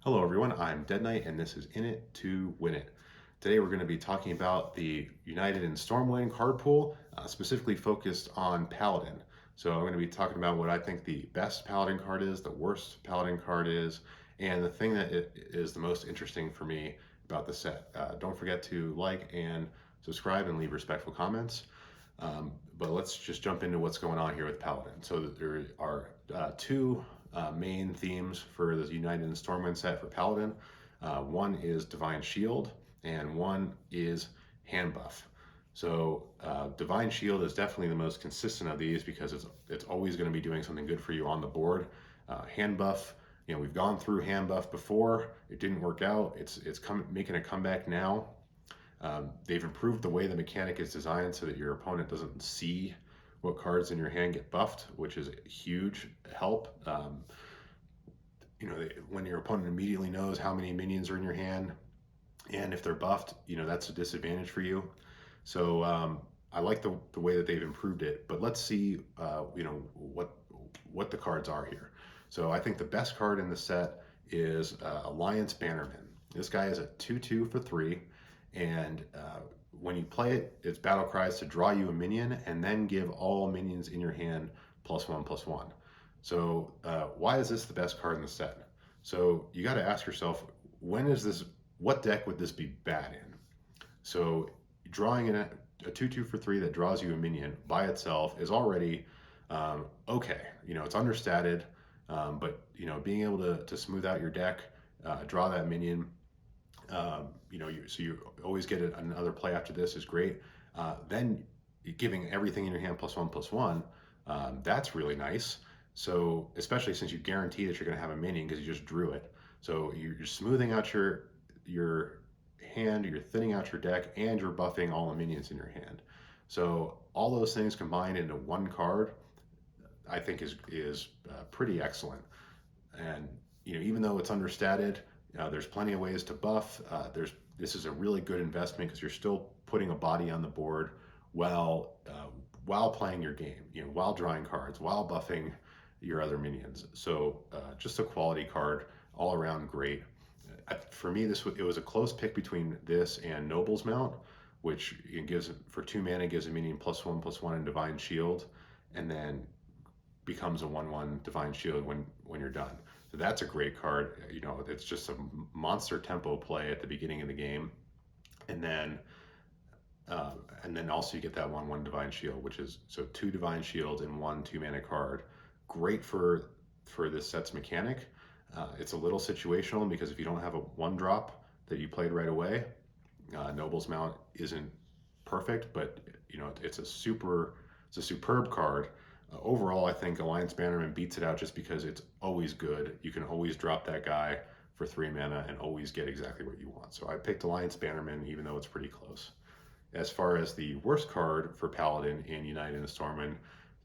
Hello everyone, I'm Dead Knight and this is In It to Win It. Today we're going to be talking about the United in Stormwind card pool, specifically focused on Paladin. So I'm going to be talking about what I think the best Paladin card is, the worst Paladin card is, and the thing that is the most interesting for me about the set. Don't forget to like and subscribe and leave respectful comments. But let's just jump into what's going on here with Paladin. So there are two main themes for the United in Stormwind set for Paladin. One is Divine Shield, and one is hand buff. So Divine Shield is definitely the most consistent of these because it's always going to be doing something good for you on the board. Hand buff, we've gone through hand buff before. It didn't work out. It's making a comeback now. They've improved the way the mechanic is designed so that your opponent doesn't see what cards in your hand get buffed, which is a huge help. When your opponent immediately knows how many minions are in your hand, and if they're buffed, that's a disadvantage for you. So I like the way that they've improved it, but let's see, what the cards are here. So I think the best card in the set is Alliance Bannerman. This guy is a 2/2 for 3. And when you play it, its battle cries to draw you a minion and then give all minions in your hand +1/+1. So why is this the best card in the set? So you got to ask yourself, what deck would this be bad in? So drawing in a 2/2 for 3 that draws you a minion by itself is already okay. It's understated, but being able to smooth out your deck, draw that minion, so you always get another play after this is great. Then giving everything in your hand +1/+1, that's really nice. So especially since you guarantee that you're going to have a minion because you just drew it. So you're smoothing out your hand, you're thinning out your deck, and you're buffing all the minions in your hand. So all those things combined into one card, I think is pretty excellent. And even though it's understated, there's plenty of ways to buff. This is a really good investment because you're still putting a body on the board while playing your game, while drawing cards, while buffing your other minions. So just a quality card, all around great. For me, it was a close pick between this and Noble's Mount, which for 2 mana gives a minion +1/+1 in Divine Shield, and then becomes a 1/1 Divine Shield when you're done. So that's a great card. It's just a monster tempo play at the beginning of the game, and then also you get that 1/1 Divine Shield, which is so 2 Divine Shields in 1 2-mana card. Great for this set's mechanic. It's a little situational because if you don't have a 1-drop that you played right away, Noble's Mount isn't perfect, but it's a superb card. Overall, I think Alliance Bannerman beats it out just because it's always good. You can always drop that guy for 3 mana and always get exactly what you want. So I picked Alliance Bannerman, even though it's pretty close. As far as the worst card for Paladin in United in Stormwind,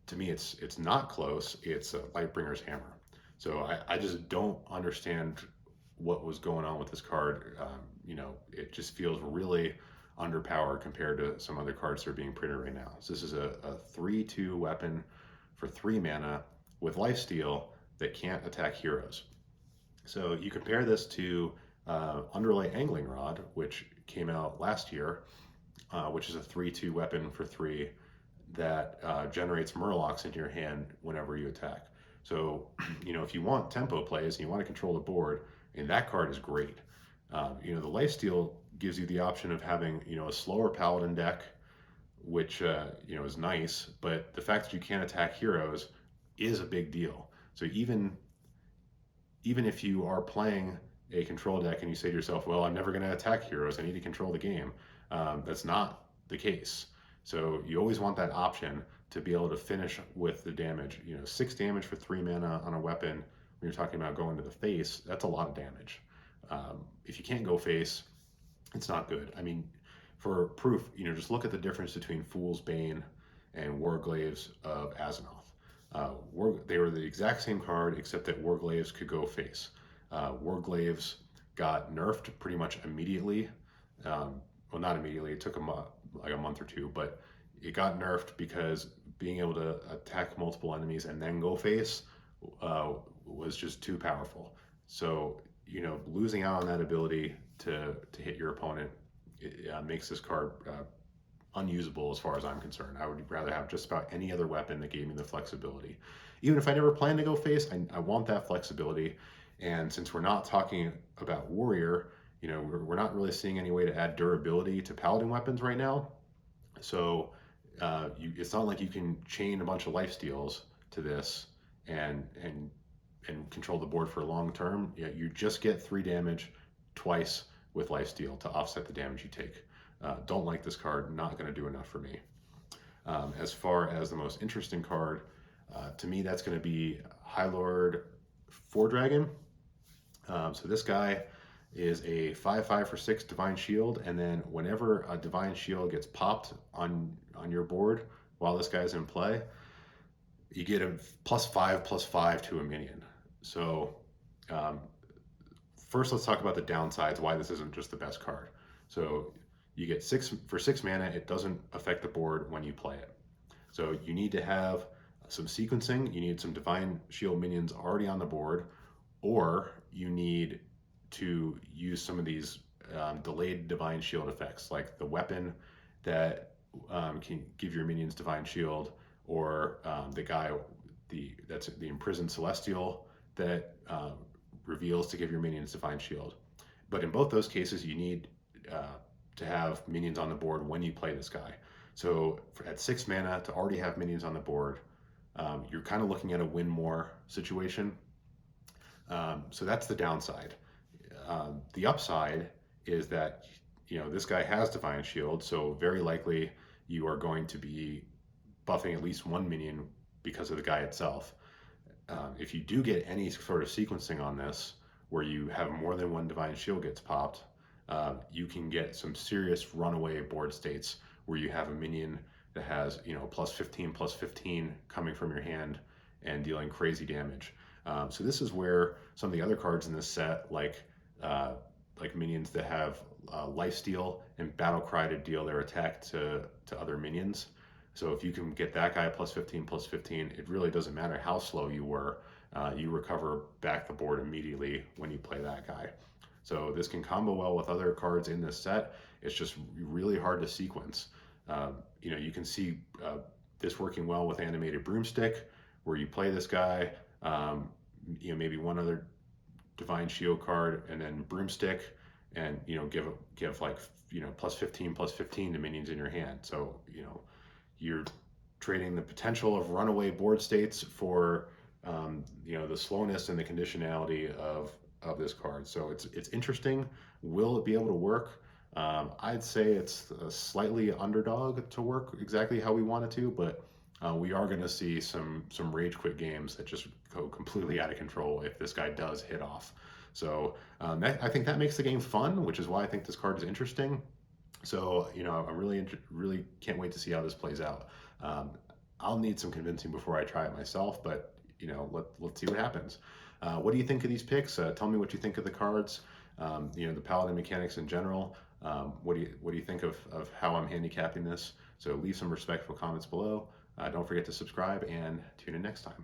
to me, it's not close. It's Lightbringer's Hammer. So I just don't understand what was going on with this card. It just feels really underpowered compared to some other cards that are being printed right now. So this is a 3/2 weapon for 3 mana with lifesteal that can't attack heroes. So you compare this to Underlight Angling Rod, which came out last year, which is a 3/2 weapon for 3 that generates Murlocs into your hand whenever you attack. So, if you want tempo plays and you want to control the board, and that card is great. The lifesteal gives you the option of having, a slower Paladin deck, which is nice, but the fact that you can't attack heroes is a big deal. So even if you are playing a control deck and you say to yourself, well, I'm never going to attack heroes, I need to control the game, that's not the case. So you always want that option to be able to finish with the damage. 6 damage for 3 mana on a weapon, when you're talking about going to the face, that's a lot of damage. If you can't go face, it's not good. I mean, for proof, just look at the difference between Fool's Bane and Warglaves of Azzinoth. They were the exact same card, except that Warglaves could go face. Warglaves got nerfed pretty much immediately. Well, not immediately. It took like a month or two, but it got nerfed because being able to attack multiple enemies and then go face was just too powerful. So losing out on that ability to hit your opponent makes this card unusable as far as I'm concerned. I would rather have just about any other weapon that gave me the flexibility. Even if I never plan to go face, I want that flexibility. And since we're not talking about warrior, we're not really seeing any way to add durability to paladin weapons right now. So it's not like you can chain a bunch of lifesteals to this and control the board for long term. Yeah, you just get 3 damage twice with lifesteal to offset the damage you take. Don't like this card, not going to do enough for me. As far as the most interesting card, to me that's going to be Highlord Fordragon. So this guy is a 5/5 for 6 Divine Shield, and then whenever a Divine Shield gets popped on your board while this guy's in play, you get a +5/+5 to a minion. So first let's talk about the downsides, why this isn't just the best card. So you get 6 for 6 mana, it doesn't affect the board when you play it. So you need to have some sequencing, you need some Divine Shield minions already on the board, or you need to use some of these delayed Divine Shield effects, like the weapon that can give your minions Divine Shield, or the guy, that's the Imprisoned Celestial that reveals to give your minions Divine Shield. But in both those cases, you need to have minions on the board when you play this guy. So at 6 mana, to already have minions on the board, you're kind of looking at a win more situation. So that's the downside. The upside is that this guy has Divine Shield, so very likely you are going to be buffing at least 1 minion because of the guy itself. If you do get any sort of sequencing on this, where you have more than 1 Divine Shield gets popped, you can get some serious runaway board states where you have a minion that has +15/+15 coming from your hand and dealing crazy damage. So this is where some of the other cards in this set, like minions that have lifesteal and battle cry to deal their attack to other minions. So if you can get that guy +15/+15, it really doesn't matter how slow you were, you recover back the board immediately when you play that guy. So this can combo well with other cards in this set. It's just really hard to sequence. You can see this working well with Animated Broomstick, where you play this guy, maybe one other Divine Shield card, and then Broomstick, and give like +15/+15 to minions in your hand. So you're trading the potential of runaway board states for the slowness and the conditionality of this card. So it's interesting. Will it be able to work? I'd say it's a slightly underdog to work exactly how we want it to, but we are going to see some rage quit games that just go completely out of control if this guy does hit off. So I think that makes the game fun, which is why I think this card is interesting. So I really can't wait to see how this plays out. I'll need some convincing before I try it myself, but let's see what happens. What do you think of these picks? Tell me what you think of the cards. The Paladin mechanics in general. What do you think of how I'm handicapping this? So leave some respectful comments below. Don't forget to subscribe and tune in next time.